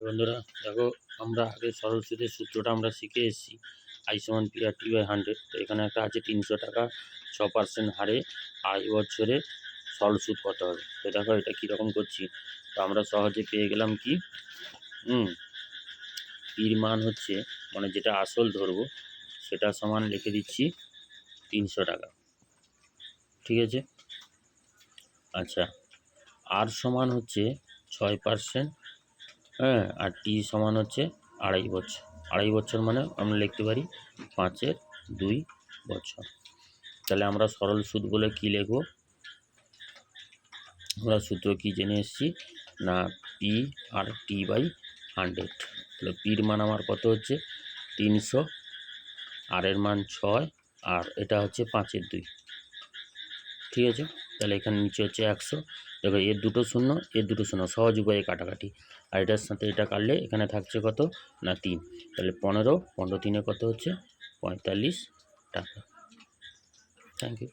বন্ধুরা দেখো, আমরা আগে সরল সুদের সূত্রটা আমরা শিখে এসেছি। I সমান PR/100। তো এখানে একটা আছে 300 টাকা 6% হারে আয় বছরে সরল সুদ কত হবে। তো দেখো এটা কীরকম করছি। তো আমরা সহজে পেয়ে গেলাম কি, পির মান হচ্ছে মানে যেটা আসল ধরবো সেটা সমান লিখে দিচ্ছি 300 টাকা। ঠিক আছে। আচ্ছা, আর সমান হচ্ছে 6%, হ্যাঁ, আর টি সমান হচ্ছে 2.5 বছর। 2.5 বছর মানে আমরা লিখতে পারি 5/2 বছর। তাহলে আমরা সরল সুদ বলে কী লিখব? আমরা সূত্র কি জেনে এসেছি না, পি আর টি/100। তাহলে পির মান আমার কত হচ্ছে 300, আর এর মান 6, আর এটা হচ্ছে 5/2। ঠিক আছে। তাহলে এখানে নিচে হচ্ছে 100। দেখো এর দুটো শূন্য, এর দুটো শূন্য, সহজ উপায়ে কাটাকাটি। আর এটার সাথে এটা কাটলে এখানে থাকছে কত না 3। তাহলে 15 3 কত হচ্ছে 45 টাকা। Thank you.